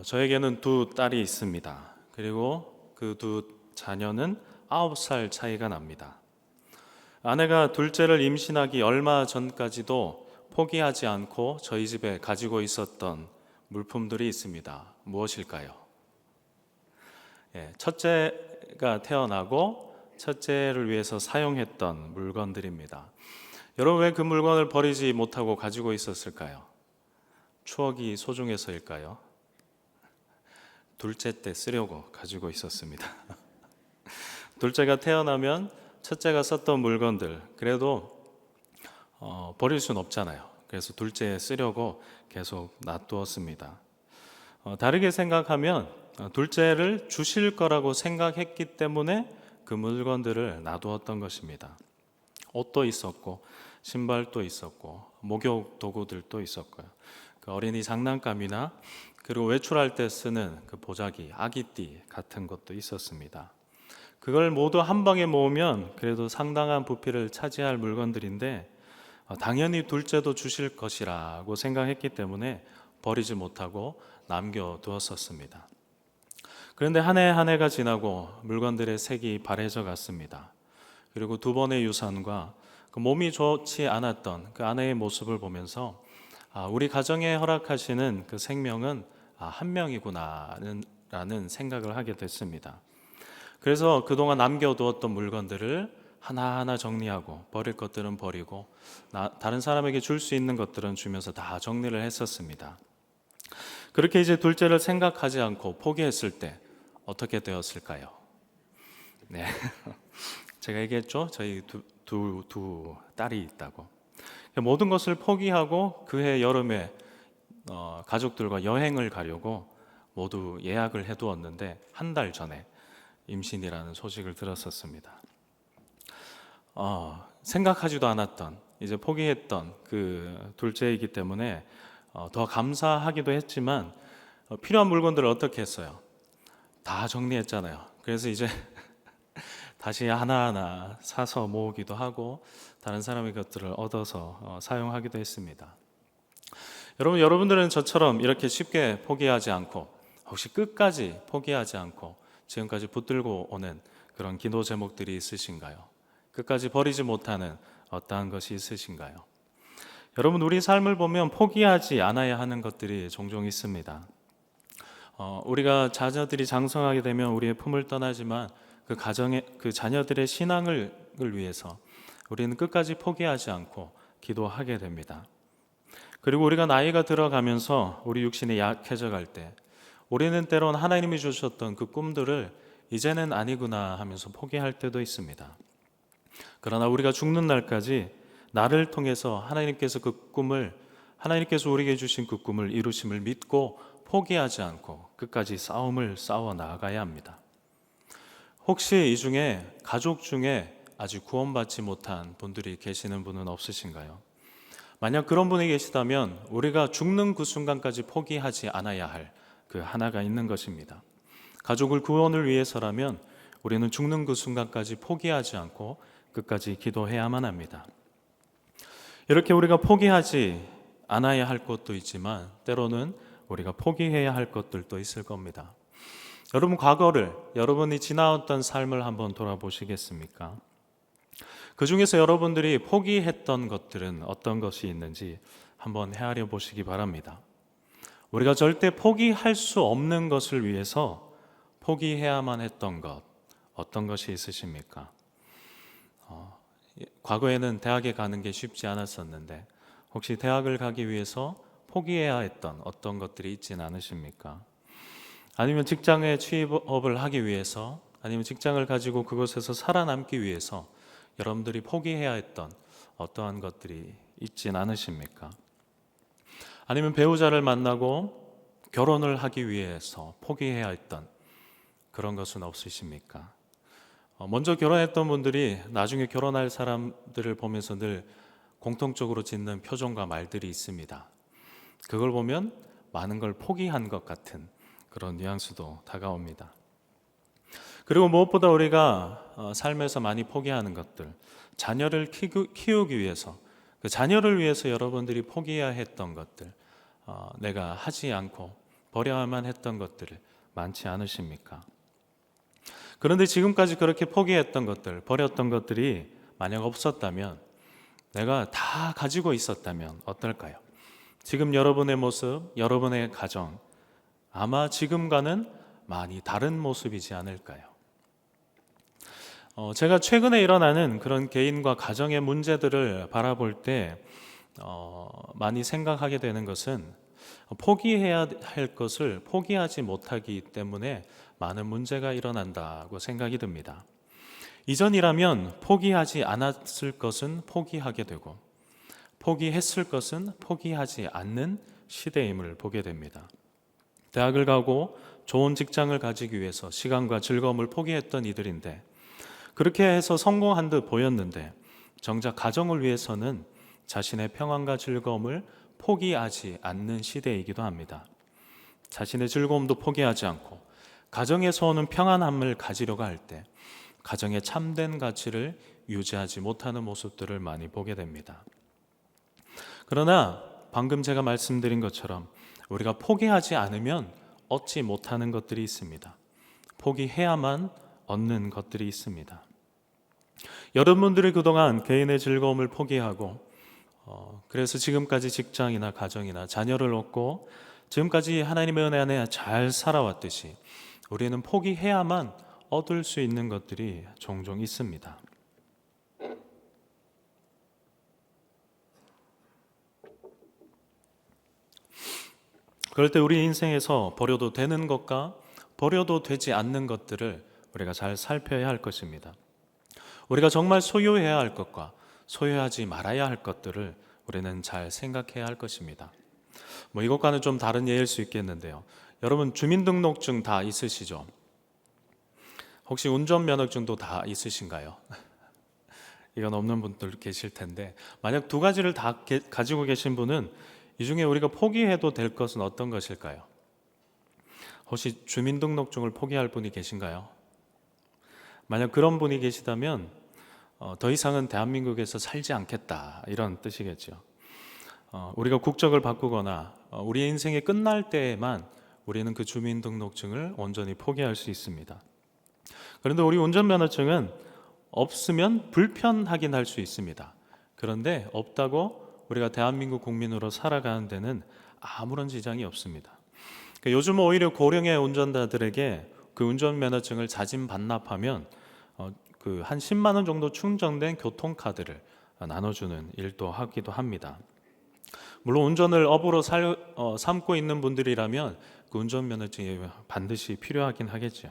저에게는 두 딸이 있습니다. 그리고 그 두 자녀는 9살 차이가 납니다. 아내가 둘째를 임신하기 얼마 전까지도 포기하지 않고 저희 집에 가지고 있었던 물품들이 있습니다. 무엇일까요? 첫째가 태어나고 첫째를 위해서 사용했던 물건들입니다. 여러분, 왜 그 물건을 버리지 못하고 가지고 있었을까요? 추억이 소중해서일까요? 둘째 때 쓰려고 가지고 있었습니다. 둘째가 태어나면 첫째가 썼던 물건들, 그래도 버릴 수는 없잖아요. 그래서 둘째 쓰려고 계속 놔두었습니다. 다르게 생각하면 둘째를 주실 거라고 생각했기 때문에 그 물건들을 놔두었던 것입니다. 옷도 있었고 신발도 있었고 목욕 도구들도 있었고요. 그 어린이 장난감이나 그리고 외출할 때 쓰는 그 보자기, 아기띠 같은 것도 있었습니다. 그걸 모두 한 방에 모으면 그래도 상당한 부피를 차지할 물건들인데 당연히 둘째도 주실 것이라고 생각했기 때문에 버리지 못하고 남겨두었었습니다. 그런데 한 해 한 해가 지나고 물건들의 색이 바래져 갔습니다. 그리고 두 번의 유산과 그 몸이 좋지 않았던 그 아내의 모습을 보면서 우리 가정에 허락하시는 그 생명은 한 명이구나라는 생각을 하게 됐습니다. 그래서 그동안 남겨두었던 물건들을 하나하나 정리하고 버릴 것들은 버리고 다른 사람에게 줄 수 있는 것들은 주면서 다 정리를 했었습니다. 그렇게 이제 둘째를 생각하지 않고 포기했을 때 어떻게 되었을까요? 네, 제가 얘기했죠. 저희 두 딸이 있다고. 모든 것을 포기하고 그해 여름에 가족들과 여행을 가려고 모두 예약을 해두었는데 한 달 전에 임신이라는 소식을 들었었습니다. 생각하지도 않았던, 이제 포기했던 그 둘째이기 때문에 더 감사하기도 했지만 필요한 물건들을 어떻게 했어요? 다 정리했잖아요. 그래서 이제 다시 하나하나 사서 모으기도 하고 다른 사람의 것들을 얻어서 사용하기도 했습니다. 여러분들은 저처럼 이렇게 쉽게 포기하지 않고 혹시 끝까지 포기하지 않고 지금까지 붙들고 오는 그런 기도 제목들이 있으신가요? 끝까지 버리지 못하는 어떠한 것이 있으신가요? 여러분, 우리 삶을 보면 포기하지 않아야 하는 것들이 종종 있습니다. 우리가 자녀들이 장성하게 되면 우리의 품을 떠나지만 그 가정의 그 자녀들의 신앙을 위해서 우리는 끝까지 포기하지 않고 기도하게 됩니다. 그리고 우리가 나이가 들어가면서 우리 육신이 약해져 갈 때 우리는 때론 하나님이 주셨던 그 꿈들을 이제는 아니구나 하면서 포기할 때도 있습니다. 그러나 우리가 죽는 날까지 나를 통해서 하나님께서 우리에게 주신 그 꿈을 이루심을 믿고 포기하지 않고 끝까지 싸움을 싸워 나가야 합니다. 혹시 이 중에 가족 중에 아직 구원받지 못한 분들이 계시는 분은 없으신가요? 만약 그런 분이 계시다면 우리가 죽는 그 순간까지 포기하지 않아야 할 그 하나가 있는 것입니다. 가족을 구원을 위해서라면 우리는 죽는 그 순간까지 포기하지 않고 끝까지 기도해야만 합니다. 이렇게 우리가 포기하지 않아야 할 것도 있지만 때로는 우리가 포기해야 할 것들도 있을 겁니다. 여러분, 과거를, 여러분이 지나왔던 삶을 한번 돌아보시겠습니까? 그 중에서 여러분들이 포기했던 것들은 어떤 것이 있는지 한번 헤아려 보시기 바랍니다. 우리가 절대 포기할 수 없는 것을 위해서 포기해야만 했던 것, 어떤 것이 있으십니까? 과거에는 대학에 가는 게 쉽지 않았었는데 혹시 대학을 가기 위해서 포기해야 했던 어떤 것들이 있진 않으십니까? 아니면 직장에 취업을 하기 위해서, 아니면 직장을 가지고 그곳에서 살아남기 위해서 여러분들이 포기해야 했던 어떠한 것들이 있진 않으십니까? 아니면 배우자를 만나고 결혼을 하기 위해서 포기해야 했던 그런 것은 없으십니까? 먼저 결혼했던 분들이 나중에 결혼할 사람들을 보면서 늘 공통적으로 짓는 표정과 말들이 있습니다. 그걸 보면 많은 걸 포기한 것 같은 그런 뉘앙스도 다가옵니다. 그리고 무엇보다 우리가 삶에서 많이 포기하는 것들, 자녀를 키우기 위해서, 그 자녀를 위해서 여러분들이 포기해야 했던 것들, 내가 하지 않고 버려야만 했던 것들 많지 않으십니까? 그런데 지금까지 그렇게 포기했던 것들, 버렸던 것들이 만약 없었다면, 내가 다 가지고 있었다면 어떨까요? 지금 여러분의 모습, 여러분의 가정, 아마 지금과는 많이 다른 모습이지 않을까요? 제가 최근에 일어나는 그런 개인과 가정의 문제들을 바라볼 때 많이 생각하게 되는 것은, 포기해야 할 것을 포기하지 못하기 때문에 많은 문제가 일어난다고 생각이 듭니다. 이전이라면 포기하지 않았을 것은 포기하게 되고, 포기했을 것은 포기하지 않는 시대임을 보게 됩니다. 대학을 가고 좋은 직장을 가지기 위해서 시간과 즐거움을 포기했던 이들인데, 그렇게 해서 성공한 듯 보였는데, 정작 가정을 위해서는 자신의 평안과 즐거움을 포기하지 않는 시대이기도 합니다. 자신의 즐거움도 포기하지 않고 가정에서 오는 평안함을 가지려고 할 때 가정의 참된 가치를 유지하지 못하는 모습들을 많이 보게 됩니다. 그러나 방금 제가 말씀드린 것처럼 우리가 포기하지 않으면 얻지 못하는 것들이 있습니다. 포기해야만 얻는 것들이 있습니다. 여러분들이 그동안 개인의 즐거움을 포기하고 그래서 지금까지 직장이나 가정이나 자녀를 얻고 지금까지 하나님의 은혜 안에 잘 살아왔듯이 우리는 포기해야만 얻을 수 있는 것들이 종종 있습니다. 그럴 때 우리 인생에서 버려도 되는 것과 버려도 되지 않는 것들을 우리가 잘 살펴야 할 것입니다. 우리가 정말 소유해야 할 것과 소유하지 말아야 할 것들을 우리는 잘 생각해야 할 것입니다. 이것과는 좀 다른 예일 수 있겠는데요. 여러분 주민등록증 다 있으시죠? 혹시 운전면허증도 다 있으신가요? 이건 없는 분들 계실 텐데, 만약 두 가지를 다 가지고 계신 분은 이 중에 우리가 포기해도 될 것은 어떤 것일까요? 혹시 주민등록증을 포기할 분이 계신가요? 만약 그런 분이 계시다면 더 이상은 대한민국에서 살지 않겠다, 이런 뜻이겠죠. 우리가 국적을 바꾸거나 우리의 인생이 끝날 때에만 우리는 그 주민등록증을 온전히 포기할 수 있습니다. 그런데 우리 운전면허증은 없으면 불편하긴 할 수 있습니다. 그런데 없다고 우리가 대한민국 국민으로 살아가는 데는 아무런 지장이 없습니다. 요즘 오히려 고령의 운전자들에게 그 운전면허증을 자진 반납하면 한 10만 원 정도 충전된 교통카드를 나눠주는 일도 하기도 합니다. 물론 운전을 업으로 삼고 있는 분들이라면 그 운전면허증이 반드시 필요하긴 하겠죠.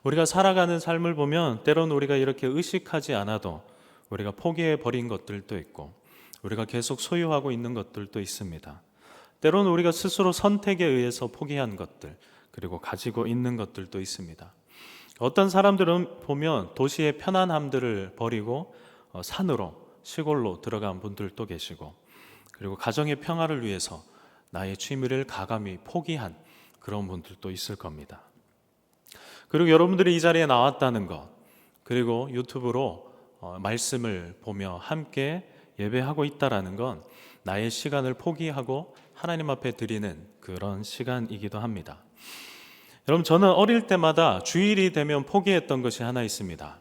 우리가 살아가는 삶을 보면 때로는 우리가 이렇게 의식하지 않아도 우리가 포기해 버린 것들도 있고 우리가 계속 소유하고 있는 것들도 있습니다. 때로는 우리가 스스로 선택에 의해서 포기한 것들, 그리고 가지고 있는 것들도 있습니다. 어떤 사람들은 보면 도시의 편안함들을 버리고 산으로, 시골로 들어간 분들도 계시고, 그리고 가정의 평화를 위해서 나의 취미를 가감히 포기한 그런 분들도 있을 겁니다. 그리고 여러분들이 이 자리에 나왔다는 것, 그리고 유튜브로 말씀을 보며 함께 예배하고 있다라는 건 나의 시간을 포기하고 하나님 앞에 드리는 그런 시간이기도 합니다. 여러분, 저는 어릴 때마다 주일이 되면 포기했던 것이 하나 있습니다.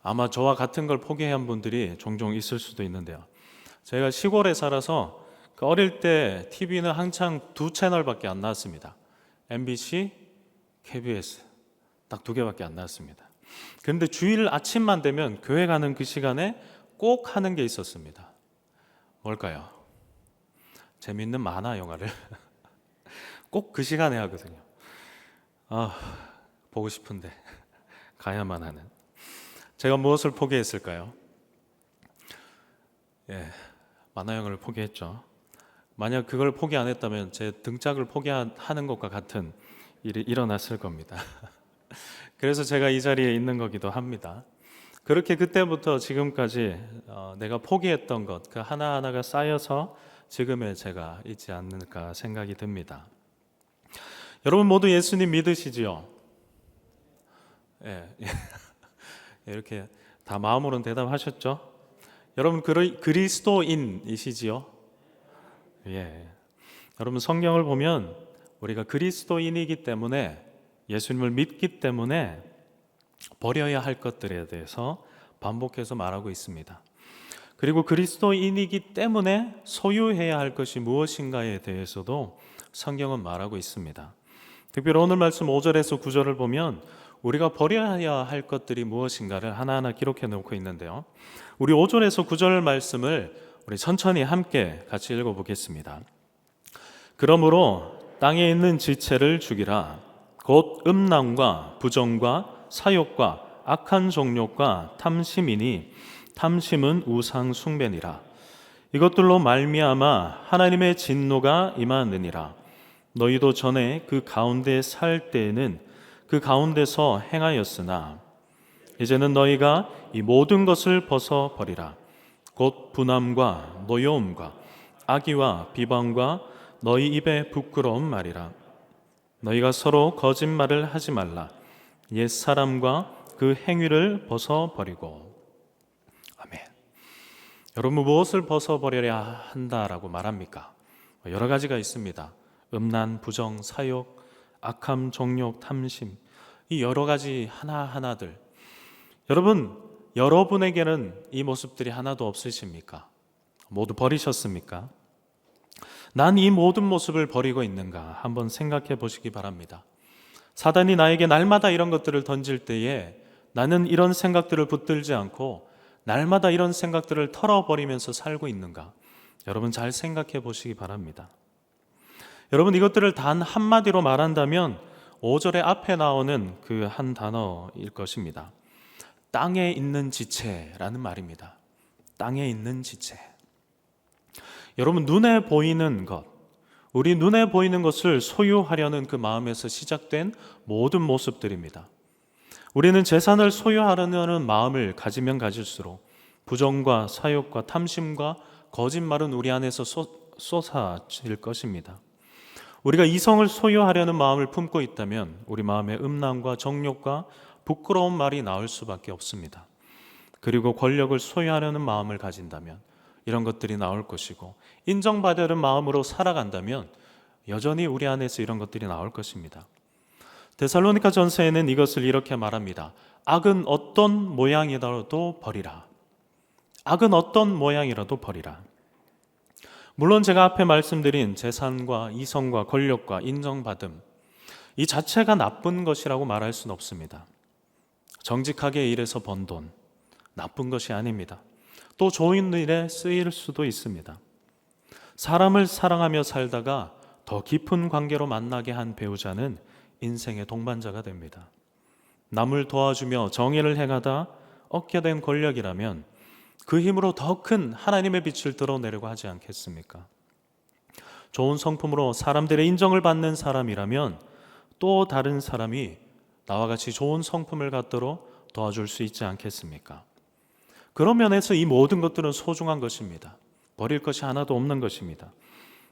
아마 저와 같은 걸 포기한 분들이 종종 있을 수도 있는데요. 제가 시골에 살아서 어릴 때 TV는 한창 두 채널밖에 안 나왔습니다. MBC, KBS 딱 두 개밖에 안 나왔습니다. 그런데 주일 아침만 되면 교회 가는 그 시간에 꼭 하는 게 있었습니다. 뭘까요? 재밌는 만화 영화를 꼭 그 시간에 하거든요. 보고 싶은데 가야만 하는. 제가 무엇을 포기했을까요? 만화 영화를 포기했죠. 만약 그걸 포기 안 했다면 제 등짝을 포기하는 것과 같은 일이 일어났을 겁니다. 그래서 제가 이 자리에 있는 거기도 합니다. 그렇게 그때부터 지금까지 내가 포기했던 것, 그 하나하나가 쌓여서 지금의 제가 있지 않을까 생각이 듭니다. 여러분 모두 예수님 믿으시지요? 이렇게 다 마음으로는 대답하셨죠? 여러분 그리스도인이시지요? 여러분, 성경을 보면 우리가 그리스도인이기 때문에, 예수님을 믿기 때문에 버려야 할 것들에 대해서 반복해서 말하고 있습니다. 그리고 그리스도인이기 때문에 소유해야 할 것이 무엇인가에 대해서도 성경은 말하고 있습니다. 특별히 오늘 말씀 5절에서 9절을 보면 우리가 버려야 할 것들이 무엇인가를 하나하나 기록해 놓고 있는데요, 우리 5절에서 9절 말씀을 우리 천천히 함께 같이 읽어보겠습니다. 그러므로 땅에 있는 지체를 죽이라. 곧 음란과 부정과 사욕과 악한 정욕과 탐심이니 탐심은 우상 숭배니라. 이것들로 말미암아 하나님의 진노가 임하느니라. 너희도 전에 그 가운데 살 때에는 그 가운데서 행하였으나 이제는 너희가 이 모든 것을 벗어버리라. 곧 분함과 노여움과 악의와 비방과 너희 입에 부끄러운 말이라. 너희가 서로 거짓말을 하지 말라. 옛사람과 그 행위를 벗어버리고. 아멘. 여러분, 무엇을 벗어버려야 한다라고 말합니까? 여러 가지가 있습니다. 음란, 부정, 사욕, 악함, 정욕, 탐심, 이 여러 가지 하나하나들. 여러분, 여러분에게는 이 모습들이 하나도 없으십니까? 모두 버리셨습니까? 난 이 모든 모습을 버리고 있는가 한번 생각해 보시기 바랍니다. 사단이 나에게 날마다 이런 것들을 던질 때에 나는 이런 생각들을 붙들지 않고 날마다 이런 생각들을 털어버리면서 살고 있는가? 여러분, 잘 생각해 보시기 바랍니다. 여러분, 이것들을 단 한마디로 말한다면 5절의 앞에 나오는 그 한 단어일 것입니다. 땅에 있는 지체라는 말입니다. 땅에 있는 지체. 여러분, 눈에 보이는 것, 우리 눈에 보이는 것을 소유하려는 그 마음에서 시작된 모든 모습들입니다. 우리는 재산을 소유하려는 마음을 가지면 가질수록 부정과 사욕과 탐심과 거짓말은 우리 안에서 쏟아질 것입니다. 우리가 이성을 소유하려는 마음을 품고 있다면 우리 마음에 음란과 정욕과 부끄러운 말이 나올 수밖에 없습니다. 그리고 권력을 소유하려는 마음을 가진다면 이런 것들이 나올 것이고, 인정받으려는 마음으로 살아간다면 여전히 우리 안에서 이런 것들이 나올 것입니다. 데살로니가 전서에는 이것을 이렇게 말합니다. 악은 어떤 모양이라도 버리라. 악은 어떤 모양이라도 버리라. 물론 제가 앞에 말씀드린 재산과 이성과 권력과 인정받음, 이 자체가 나쁜 것이라고 말할 수는 없습니다. 정직하게 일해서 번 돈, 나쁜 것이 아닙니다. 또 좋은 일에 쓰일 수도 있습니다. 사람을 사랑하며 살다가 더 깊은 관계로 만나게 한 배우자는 인생의 동반자가 됩니다. 남을 도와주며 정의를 행하다 얻게 된 권력이라면 그 힘으로 더 큰 하나님의 빛을 드러내려고 하지 않겠습니까? 좋은 성품으로 사람들의 인정을 받는 사람이라면 또 다른 사람이 나와 같이 좋은 성품을 갖도록 도와줄 수 있지 않겠습니까? 그런 면에서 이 모든 것들은 소중한 것입니다. 버릴 것이 하나도 없는 것입니다.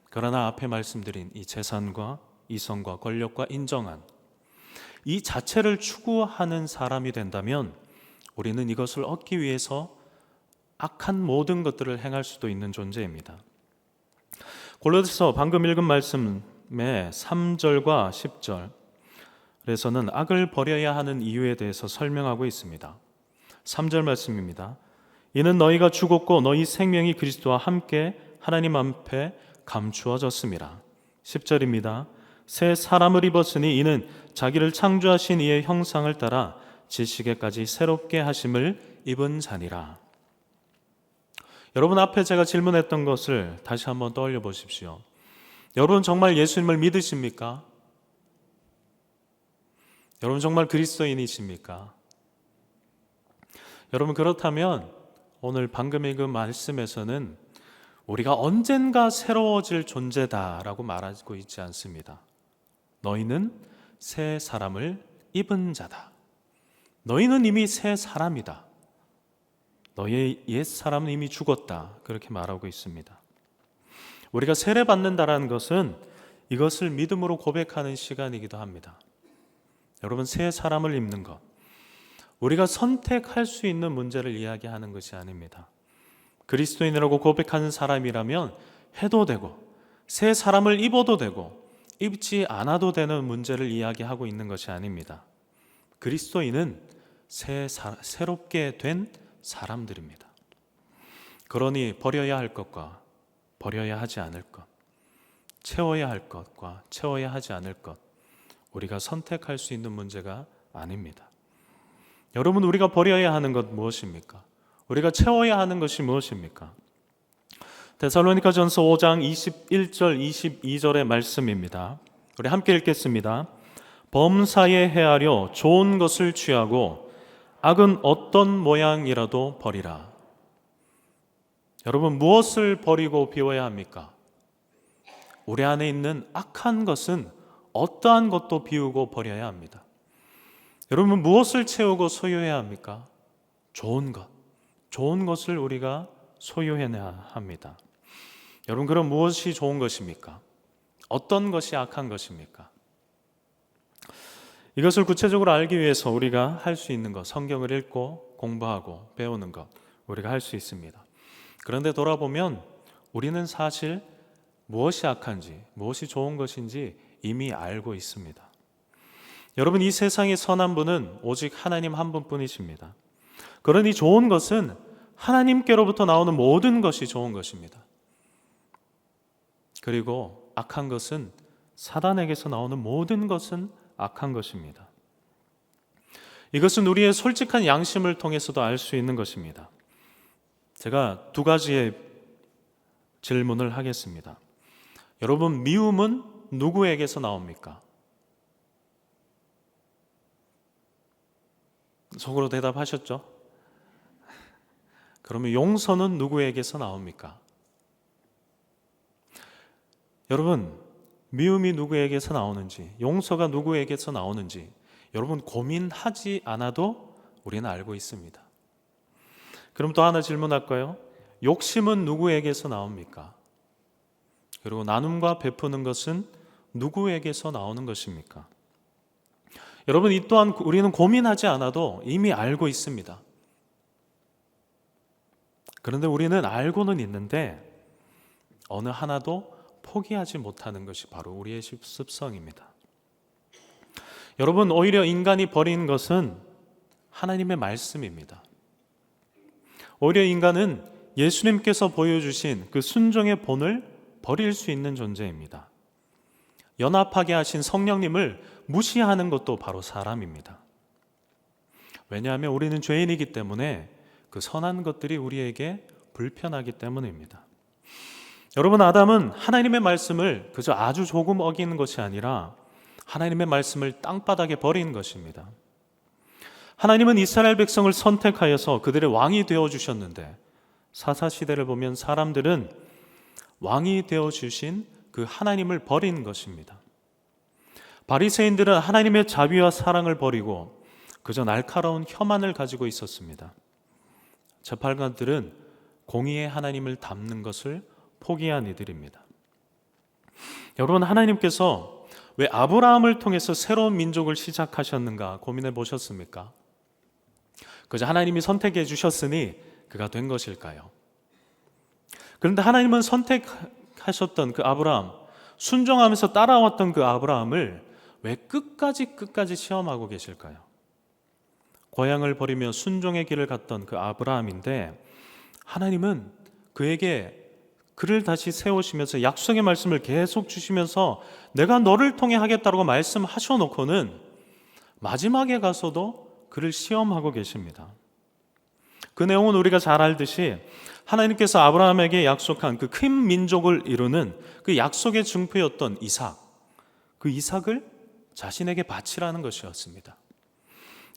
그러나 앞에 말씀드린 이 재산과 이성과 권력과 인정한 이 자체를 추구하는 사람이 된다면 우리는 이것을 얻기 위해서 악한 모든 것들을 행할 수도 있는 존재입니다. 골로새서 방금 읽은 말씀의 3절과 10절, 그래서는 악을 버려야 하는 이유에 대해서 설명하고 있습니다. 3절 말씀입니다. 이는 너희가 죽었고 너희 생명이 그리스도와 함께 하나님 앞에 감추어졌습니다. 10절입니다. 새 사람을 입었으니 이는 자기를 창조하신 이의 형상을 따라 지식에까지 새롭게 하심을 입은 자니라. 여러분, 앞에 제가 질문했던 것을 다시 한번 떠올려 보십시오. 여러분, 정말 예수님을 믿으십니까? 여러분, 정말 그리스도인이십니까? 여러분, 그렇다면 오늘 방금 읽은 말씀에서는 우리가 언젠가 새로워질 존재다라고 말하고 있지 않습니다. 너희는 새 사람을 입은 자다. 너희는 이미 새 사람이다. 너희의 옛 사람은 이미 죽었다. 그렇게 말하고 있습니다. 우리가 세례받는다라는 것은 이것을 믿음으로 고백하는 시간이기도 합니다. 여러분, 새 사람을 입는 것, 우리가 선택할 수 있는 문제를 이야기하는 것이 아닙니다. 그리스도인이라고 고백하는 사람이라면 해도 되고 새 사람을 입어도 되고 입지 않아도 되는 문제를 이야기하고 있는 것이 아닙니다. 그리스도인은 새롭게 된 사람들입니다. 그러니 버려야 할 것과 버려야 하지 않을 것, 채워야 할 것과 채워야 하지 않을 것, 우리가 선택할 수 있는 문제가 아닙니다. 여러분, 우리가 버려야 하는 것 무엇입니까? 우리가 채워야 하는 것이 무엇입니까? 데살로니가전서 5장 21절 22절의 말씀입니다. 우리 함께 읽겠습니다. 범사에 헤아려 좋은 것을 취하고 악은 어떤 모양이라도 버리라. 여러분, 무엇을 버리고 비워야 합니까? 우리 안에 있는 악한 것은 어떠한 것도 비우고 버려야 합니다. 여러분, 무엇을 채우고 소유해야 합니까? 좋은 것, 좋은 것을 우리가 소유해야 합니다. 여러분, 그럼 무엇이 좋은 것입니까? 어떤 것이 악한 것입니까? 이것을 구체적으로 알기 위해서 우리가 할 수 있는 것, 성경을 읽고 공부하고 배우는 것, 우리가 할 수 있습니다. 그런데 돌아보면 우리는 사실 무엇이 악한지, 무엇이 좋은 것인지 이미 알고 있습니다. 여러분, 이 세상의 선한 분은 오직 하나님 한 분뿐이십니다. 그러니 좋은 것은 하나님께로부터 나오는 모든 것이 좋은 것입니다. 그리고 악한 것은 사단에게서 나오는 모든 것은 악한 것입니다. 이것은 우리의 솔직한 양심을 통해서도 알 수 있는 것입니다. 제가 두 가지의 질문을 하겠습니다. 여러분, 미움은 누구에게서 나옵니까? 속으로 대답하셨죠? 그러면 용서는 누구에게서 나옵니까? 여러분, 미움이 누구에게서 나오는지, 용서가 누구에게서 나오는지 여러분 고민하지 않아도 우리는 알고 있습니다. 그럼 또 하나 질문할까요? 욕심은 누구에게서 나옵니까? 그리고 나눔과 베푸는 것은 누구에게서 나오는 것입니까? 여러분, 이 또한 우리는 고민하지 않아도 이미 알고 있습니다. 그런데 우리는 알고는 있는데 어느 하나도 포기하지 못하는 것이 바로 우리의 습성입니다. 여러분, 오히려 인간이 버린 것은 하나님의 말씀입니다. 오히려 인간은 예수님께서 보여주신 그 순종의 본을 버릴 수 있는 존재입니다. 연합하게 하신 성령님을 무시하는 것도 바로 사람입니다. 왜냐하면 우리는 죄인이기 때문에 그 선한 것들이 우리에게 불편하기 때문입니다. 여러분, 아담은 하나님의 말씀을 그저 아주 조금 어기는 것이 아니라 하나님의 말씀을 땅바닥에 버린 것입니다. 하나님은 이스라엘 백성을 선택하여서 그들의 왕이 되어주셨는데 사사시대를 보면 사람들은 왕이 되어주신 그 하나님을 버린 것입니다. 바리새인들은 하나님의 자비와 사랑을 버리고 그저 날카로운 혐한을 가지고 있었습니다. 재판관들은 공의의 하나님을 닮는 것을 포기한 이들입니다. 여러분, 하나님께서 왜 아브라함을 통해서 새로운 민족을 시작하셨는가 고민해 보셨습니까? 그저 하나님이 선택해 주셨으니 그가 된 것일까요? 그런데 하나님은 선택하셨던 그 아브라함, 순종하면서 따라왔던 그 아브라함을 왜 끝까지 시험하고 계실까요? 고향을 버리며 순종의 길을 갔던 그 아브라함인데 하나님은 그에게 그를 다시 세우시면서 약속의 말씀을 계속 주시면서 내가 너를 통해 하겠다고 말씀하셔놓고는 마지막에 가서도 그를 시험하고 계십니다. 그 내용은 우리가 잘 알듯이 하나님께서 아브라함에게 약속한 그 큰 민족을 이루는 그 약속의 증표였던 이삭, 그 이삭을 자신에게 바치라는 것이었습니다.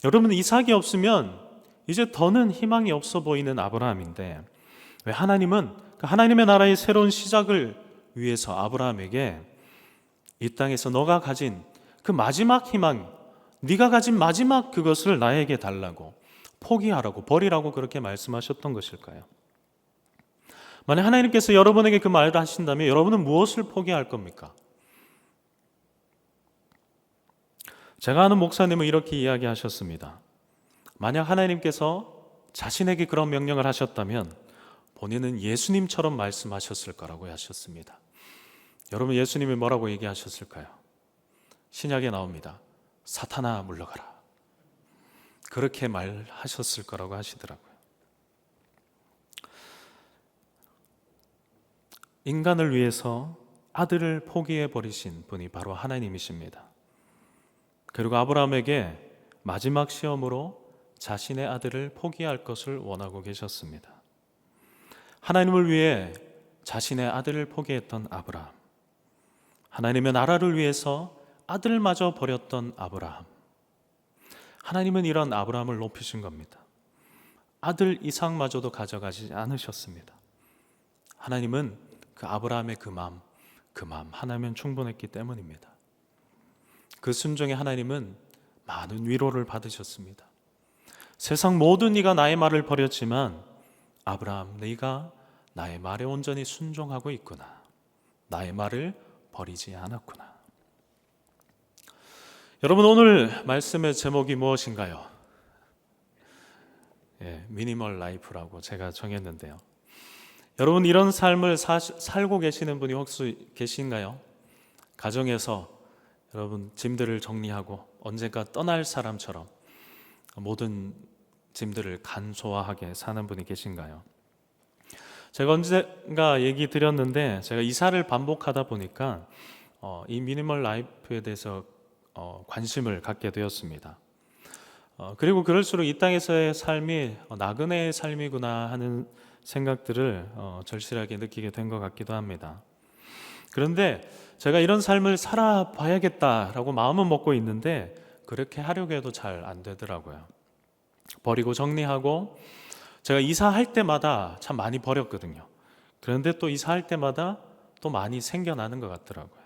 여러분, 이삭이 없으면 이제 더는 희망이 없어 보이는 아브라함인데 왜 하나님은 하나님의 나라의 새로운 시작을 위해서 아브라함에게 이 땅에서 너가 가진 그 마지막 희망, 네가 가진 마지막 그것을 나에게 달라고, 포기하라고, 버리라고 그렇게 말씀하셨던 것일까요? 만약 하나님께서 여러분에게 그 말을 하신다면 여러분은 무엇을 포기할 겁니까? 제가 아는 목사님은 이렇게 이야기하셨습니다. 만약 하나님께서 자신에게 그런 명령을 하셨다면 본인은 예수님처럼 말씀하셨을 거라고 하셨습니다. 여러분, 예수님이 뭐라고 얘기하셨을까요? 신약에 나옵니다. 사탄아 물러가라. 그렇게 말하셨을 거라고 하시더라고요. 인간을 위해서 아들을 포기해 버리신 분이 바로 하나님이십니다. 그리고 아브라함에게 마지막 시험으로 자신의 아들을 포기할 것을 원하고 계셨습니다. 하나님을 위해 자신의 아들을 포기했던 아브라함, 하나님의 나라를 위해서 아들마저 버렸던 아브라함, 하나님은 이런 아브라함을 높이신 겁니다. 아들 이삭마저도 가져가지 않으셨습니다. 하나님은 그 아브라함의 그 마음 하나면 충분했기 때문입니다. 그 순종의 하나님은 많은 위로를 받으셨습니다. 세상 모든 이가 나의 말을 버렸지만 아브라함, 네가 나의 말에 온전히 순종하고 있구나. 나의 말을 버리지 않았구나. 여러분, 오늘 말씀의 제목이 무엇인가요? 미니멀 라이프라고 제가 정했는데요. 여러분, 이런 삶을 살고 계시는 분이 혹시 계신가요? 가정에서 여러분 짐들을 정리하고 언젠가 떠날 사람처럼 모든 짐들을 간소화하게 사는 분이 계신가요? 제가 언젠가 얘기 드렸는데 제가 이사를 반복하다 보니까 이 미니멀 라이프에 대해서 관심을 갖게 되었습니다. 그리고 그럴수록 이 땅에서의 삶이 나그네의 삶이구나 하는 생각들을 절실하게 느끼게 된 것 같기도 합니다. 그런데 제가 이런 삶을 살아봐야겠다라고 마음은 먹고 있는데 그렇게 하려고 해도 잘 안 되더라고요. 버리고 정리하고, 제가 이사할 때마다 참 많이 버렸거든요. 그런데 또 이사할 때마다 또 많이 생겨나는 것 같더라고요.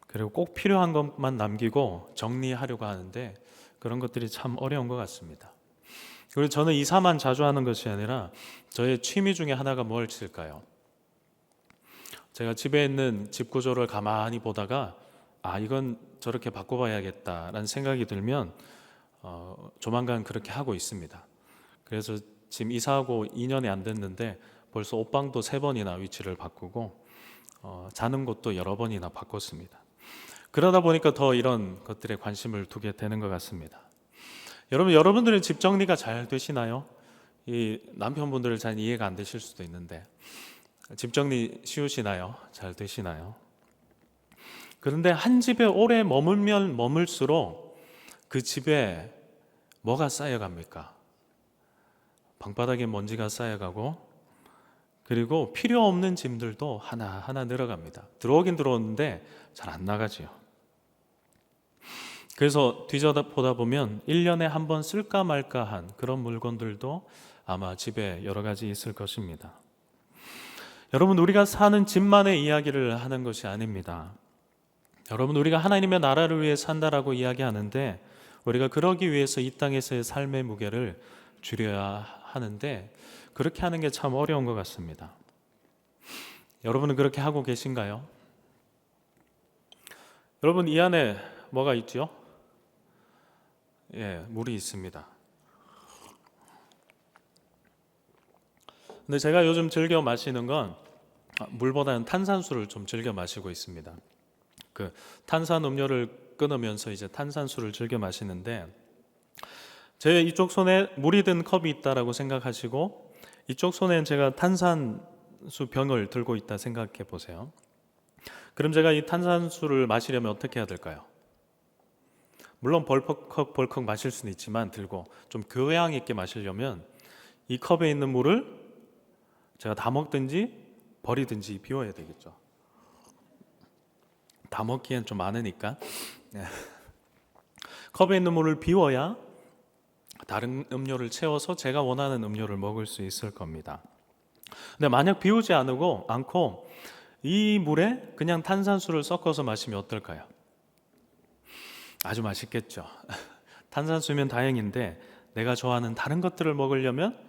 그리고 꼭 필요한 것만 남기고 정리하려고 하는데 그런 것들이 참 어려운 것 같습니다. 그리고 저는 이사만 자주 하는 것이 아니라 저의 취미 중에 하나가 무엇일까요? 제가 집에 있는 집 구조를 가만히 보다가 이건 저렇게 바꿔봐야겠다라는 생각이 들면 조만간 그렇게 하고 있습니다. 그래서 지금 이사하고 2년이 안 됐는데 벌써 옷방도 3번이나 위치를 바꾸고 자는 곳도 여러 번이나 바꿨습니다. 그러다 보니까 더 이런 것들에 관심을 두게 되는 것 같습니다. 여러분들은 집 정리가 잘 되시나요? 이 남편분들은 잘 이해가 안 되실 수도 있는데 집 정리 쉬우시나요? 잘 되시나요? 그런데 한 집에 오래 머물면 머물수록 그 집에 뭐가 쌓여갑니까? 방바닥에 먼지가 쌓여가고, 그리고 필요 없는 짐들도 하나하나 늘어갑니다. 들어오긴 들어오는데 잘 안 나가지요. 그래서 뒤져보다 보면 1년에 한 번 쓸까 말까 한 그런 물건들도 아마 집에 여러 가지 있을 것입니다. 여러분, 우리가 사는 집만의 이야기를 하는 것이 아닙니다. 여러분, 우리가 하나님의 나라를 위해 산다라고 이야기하는데 우리가 그러기 위해서 이 땅에서의 삶의 무게를 줄여야 하는데 그렇게 하는 게 참 어려운 것 같습니다. 여러분은 그렇게 하고 계신가요? 여러분, 이 안에 뭐가 있죠? 물이 있습니다. 근데 제가 요즘 즐겨 마시는 건 물보다는 탄산수를 좀 즐겨 마시고 있습니다. 그 탄산 음료를 끊으면서 이제 탄산수를 즐겨 마시는데, 제 이쪽 손에 물이 든 컵이 있다라고 생각하시고 이쪽 손에는 제가 탄산수 병을 들고 있다 생각해 보세요. 그럼 제가 이 탄산수를 마시려면 어떻게 해야 될까요? 물론 벌컥 마실 수는 있지만 들고 좀 교양 있게 마시려면 이 컵에 있는 물을 제가 다 먹든지 버리든지 비워야 되겠죠. 다 먹기엔 좀 많으니까 컵에 있는 물을 비워야 다른 음료를 채워서 제가 원하는 음료를 먹을 수 있을 겁니다. 근데 만약 비우지 않고 이 물에 그냥 탄산수를 섞어서 마시면 어떨까요? 아주 맛있겠죠. 탄산수면 다행인데 내가 좋아하는 다른 것들을 먹으려면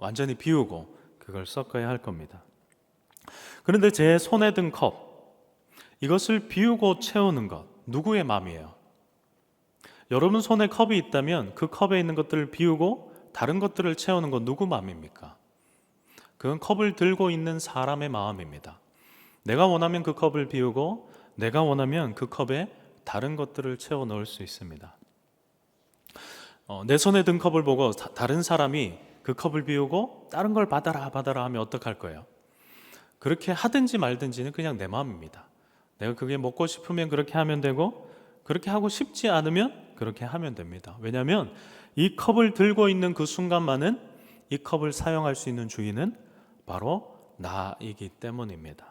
완전히 비우고 그걸 섞어야 할 겁니다. 그런데 제 손에 든 컵, 이것을 비우고 채우는 것, 누구의 마음이에요? 여러분 손에 컵이 있다면 그 컵에 있는 것들을 비우고 다른 것들을 채우는 건 누구 마음입니까? 그건 컵을 들고 있는 사람의 마음입니다. 내가 원하면 그 컵을 비우고 내가 원하면 그 컵에 다른 것들을 채워 넣을 수 있습니다. 내 손에 든 컵을 보고 다른 사람이 그 컵을 비우고 다른 걸 받아라 하면 어떡할 거예요? 그렇게 하든지 말든지는 그냥 내 마음입니다. 내가 그게 먹고 싶으면 그렇게 하면 되고, 그렇게 하고 싶지 않으면 그렇게 하면 됩니다. 왜냐하면 이 컵을 들고 있는 그 순간만은 이 컵을 사용할 수 있는 주인은 바로 나이기 때문입니다.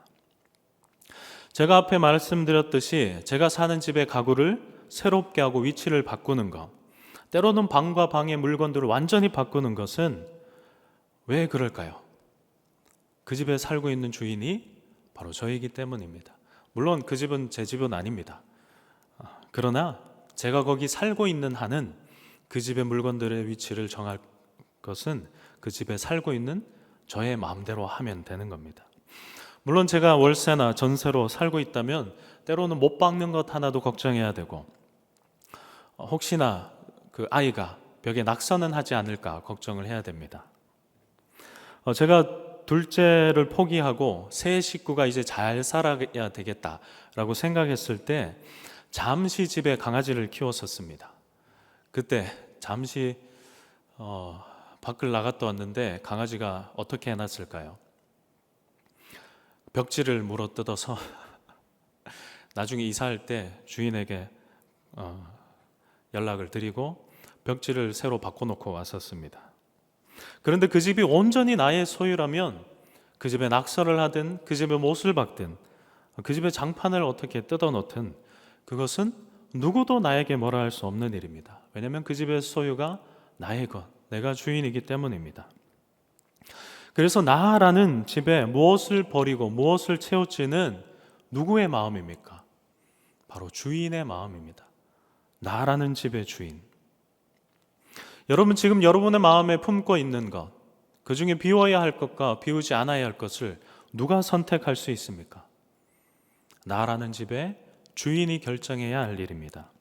제가 앞에 말씀드렸듯이 제가 사는 집의 가구를 새롭게 하고 위치를 바꾸는 것, 때로는 방과 방의 물건들을 완전히 바꾸는 것은 왜 그럴까요? 그 집에 살고 있는 주인이 바로 저이기 때문입니다. 물론 그 집은 제 집은 아닙니다. 그러나 제가 거기 살고 있는 한은 그 집의 물건들의 위치를 정할 것은 그 집에 살고 있는 저의 마음대로 하면 되는 겁니다. 물론 제가 월세나 전세로 살고 있다면 때로는 못 박는 것 하나도 걱정해야 되고, 혹시나 그 아이가 벽에 낙서는 하지 않을까 걱정을 해야 됩니다. 제가 둘째를 포기하고 새 식구가 이제 잘 살아야 되겠다라고 생각했을 때 잠시 집에 강아지를 키웠었습니다. 그때 잠시 밖을 나갔다 왔는데 강아지가 어떻게 해놨을까요? 벽지를 물어뜯어서 나중에 이사할 때 주인에게 연락을 드리고 벽지를 새로 바꿔놓고 왔었습니다. 그런데 그 집이 온전히 나의 소유라면 그 집에 낙서를 하든 그 집에 못을 박든 그 집에 장판을 어떻게 뜯어놓든 그것은 누구도 나에게 뭐라 할 수 없는 일입니다. 왜냐하면 그 집의 소유가 나의 것, 내가 주인이기 때문입니다. 그래서 나라는 집에 무엇을 버리고 무엇을 채울지는 누구의 마음입니까? 바로 주인의 마음입니다. 나라는 집의 주인. 여러분 지금 여러분의 마음에 품고 있는 것, 그 중에 비워야 할 것과 비우지 않아야 할 것을 누가 선택할 수 있습니까? 나라는 집의 주인이 결정해야 할 일입니다.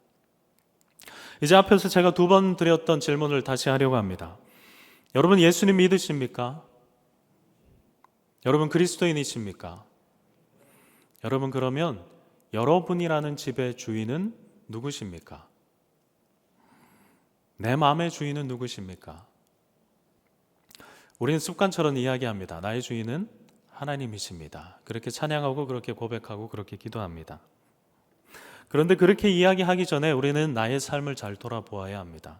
이제 앞에서 제가 2번 드렸던 질문을 다시 하려고 합니다. 여러분 예수님 믿으십니까? 여러분 그리스도인이십니까? 여러분 그러면 여러분이라는 집의 주인은 누구십니까? 내 마음의 주인은 누구십니까? 우리는 습관처럼 이야기합니다. 나의 주인은 하나님이십니다. 그렇게 찬양하고 그렇게 고백하고 그렇게 기도합니다. 그런데 그렇게 이야기하기 전에 우리는 나의 삶을 잘 돌아보아야 합니다.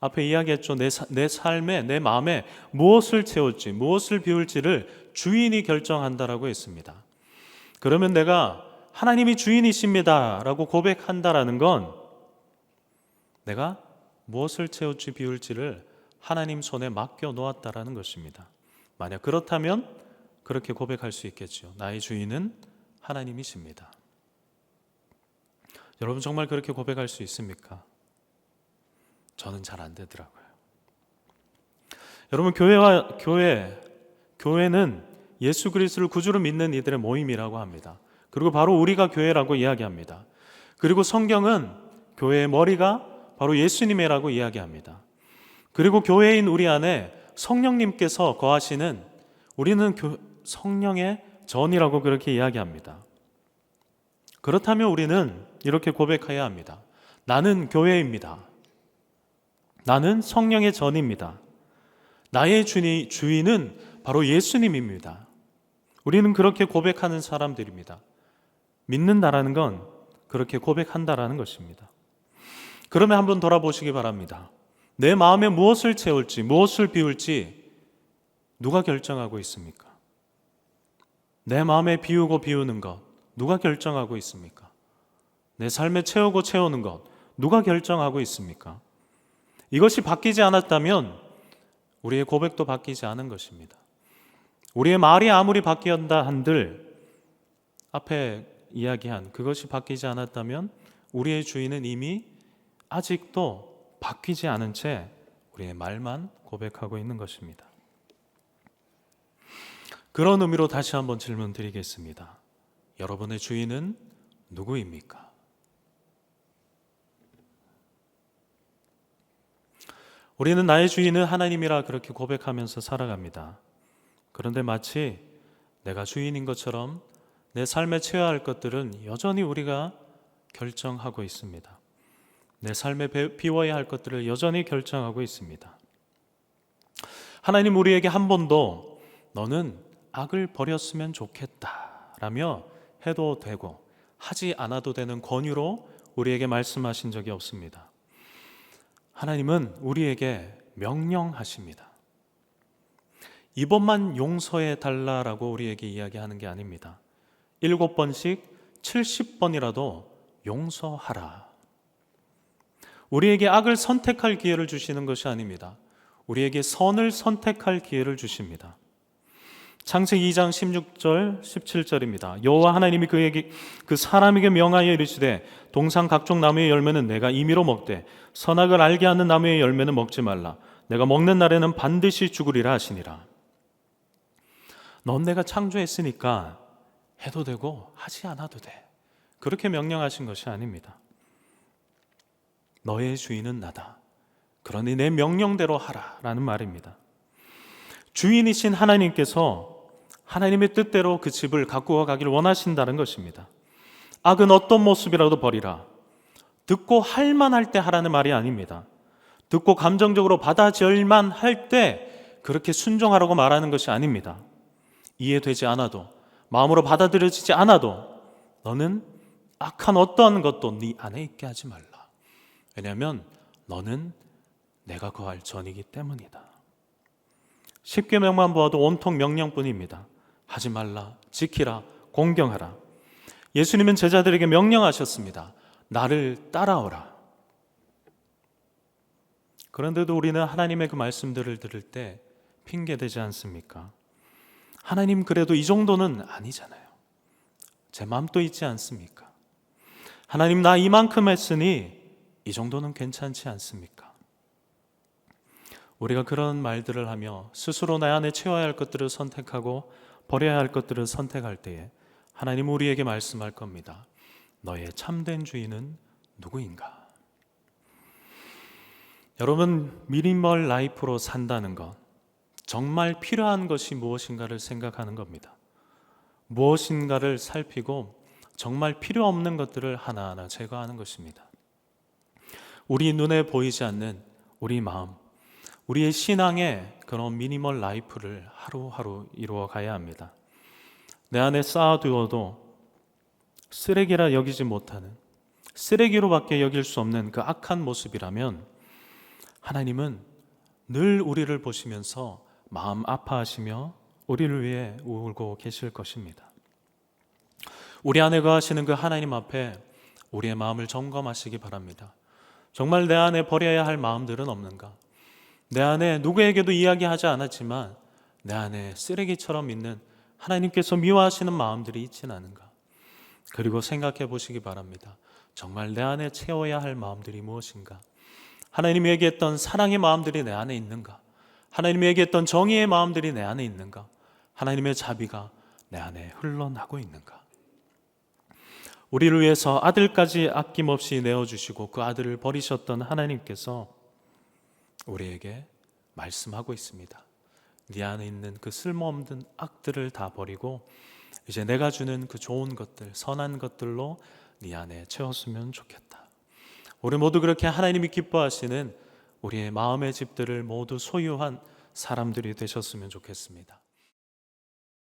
앞에 이야기했죠. 내 삶에, 내 마음에 무엇을 채울지, 무엇을 비울지를 주인이 결정한다라고 했습니다. 그러면 내가 하나님이 주인이십니다 라고 고백한다라는 건 내가 무엇을 채울지 비울지를 하나님 손에 맡겨 놓았다라는 것입니다. 만약 그렇다면 그렇게 고백할 수 있겠죠. 나의 주인은 하나님이십니다. 여러분 정말 그렇게 고백할 수 있습니까? 저는 잘 안 되더라고요. 여러분 교회는 예수 그리스도를 구주로 믿는 이들의 모임이라고 합니다. 그리고 바로 우리가 교회라고 이야기합니다. 그리고 성경은 교회의 머리가 바로 예수님이라고 이야기합니다. 그리고 교회인 우리 안에 성령님께서 거하시는 우리는 성령의 전이라고 그렇게 이야기합니다. 그렇다면 우리는 이렇게 고백해야 합니다. 나는 교회입니다. 나는 성령의 전입니다. 나의 주인은 바로 예수님입니다. 우리는 그렇게 고백하는 사람들입니다. 믿는다라는 건 그렇게 고백한다라는 것입니다. 그러면 한번 돌아보시기 바랍니다. 내 마음에 무엇을 채울지, 무엇을 비울지 누가 결정하고 있습니까? 내 마음에 비우고 비우는 것 누가 결정하고 있습니까? 내 삶에 채우고 채우는 것 누가 결정하고 있습니까? 이것이 바뀌지 않았다면 우리의 고백도 바뀌지 않은 것입니다. 우리의 말이 아무리 바뀌었다 한들 앞에 이야기한 그것이 바뀌지 않았다면 우리의 주인은 이미 아직도 바뀌지 않은 채 우리의 말만 고백하고 있는 것입니다. 그런 의미로 다시 한번 질문 드리겠습니다. 여러분의 주인은 누구입니까? 우리는 나의 주인은 하나님이라 그렇게 고백하면서 살아갑니다. 그런데 마치 내가 주인인 것처럼 내 삶에 채워야 할 것들은 여전히 우리가 결정하고 있습니다. 내 삶에 비워야 할 것들을 여전히 결정하고 있습니다. 하나님 우리에게 한 번도 너는 악을 버렸으면 좋겠다 라며 해도 되고 하지 않아도 되는 권유로 우리에게 말씀하신 적이 없습니다. 하나님은 우리에게 명령하십니다. 이번만 용서해 달라라고 우리에게 이야기하는 게 아닙니다. 7번씩 70번이라도 용서하라. 우리에게 악을 선택할 기회를 주시는 것이 아닙니다. 우리에게 선을 선택할 기회를 주십니다. 창세기 2장 16절 17절입니다. 여호와 하나님이 그 사람에게 명하여 이르시되 동산 각종 나무의 열매는 내가 임의로 먹되 선악을 알게 하는 나무의 열매는 먹지 말라. 내가 먹는 날에는 반드시 죽으리라 하시니라. 넌 내가 창조했으니까 해도 되고 하지 않아도 돼. 그렇게 명령하신 것이 아닙니다. 너의 주인은 나다. 그러니 내 명령대로 하라 라는 말입니다. 주인이신 하나님께서 하나님의 뜻대로 그 집을 가꾸어 가기를 원하신다는 것입니다. 악은 어떤 모습이라도 버리라. 듣고 할만할 때 하라는 말이 아닙니다. 듣고 감정적으로 받아들일만 할 때 그렇게 순종하라고 말하는 것이 아닙니다. 이해되지 않아도, 마음으로 받아들여지지 않아도 너는 악한 어떠한 것도 네 안에 있게 하지 말라. 왜냐하면 너는 내가 거할 전이기 때문이다. 10계명만 보아도 온통 명령뿐입니다. 하지 말라, 지키라, 공경하라. 예수님은 제자들에게 명령하셨습니다. 나를 따라오라. 그런데도 우리는 하나님의 그 말씀들을 들을 때 핑계대지 않습니까? 하나님 그래도 이 정도는 아니잖아요. 제 마음도 있지 않습니까? 하나님 나 이만큼 했으니 이 정도는 괜찮지 않습니까? 우리가 그런 말들을 하며 스스로 내 안에 채워야 할 것들을 선택하고 버려야 할 것들을 선택할 때에 하나님 우리에게 말씀할 겁니다. 너의 참된 주인은 누구인가? 여러분, 미니멀 라이프로 산다는 것, 정말 필요한 것이 무엇인가를 생각하는 겁니다. 무엇인가를 살피고 정말 필요 없는 것들을 하나하나 제거하는 것입니다. 우리 눈에 보이지 않는 우리 마음, 우리의 신앙의 그런 미니멀 라이프를 하루하루 이루어 가야 합니다. 내 안에 쌓아두어도 쓰레기라 여기지 못하는, 쓰레기로밖에 여길 수 없는 그 악한 모습이라면 하나님은 늘 우리를 보시면서 마음 아파하시며 우리를 위해 울고 계실 것입니다. 우리 안에 거하시는 그 하나님 앞에 우리의 마음을 점검하시기 바랍니다. 정말 내 안에 버려야 할 마음들은 없는가? 내 안에 누구에게도 이야기하지 않았지만 내 안에 쓰레기처럼 있는 하나님께서 미워하시는 마음들이 있지는 않은가? 그리고 생각해 보시기 바랍니다. 정말 내 안에 채워야 할 마음들이 무엇인가? 하나님이 얘기했던 사랑의 마음들이 내 안에 있는가? 하나님이 얘기했던 정의의 마음들이 내 안에 있는가? 하나님의 자비가 내 안에 흘러나고 있는가? 우리를 위해서 아들까지 아낌없이 내어주시고 그 아들을 버리셨던 하나님께서 우리에게 말씀하고 있습니다. 네 안에 있는 그 쓸모없는 악들을 다 버리고 이제 내가 주는 그 좋은 것들, 선한 것들로 네 안에 채웠으면 좋겠다. 우리 모두 그렇게 하나님이 기뻐하시는 우리의 마음의 집들을 모두 소유한 사람들이 되셨으면 좋겠습니다.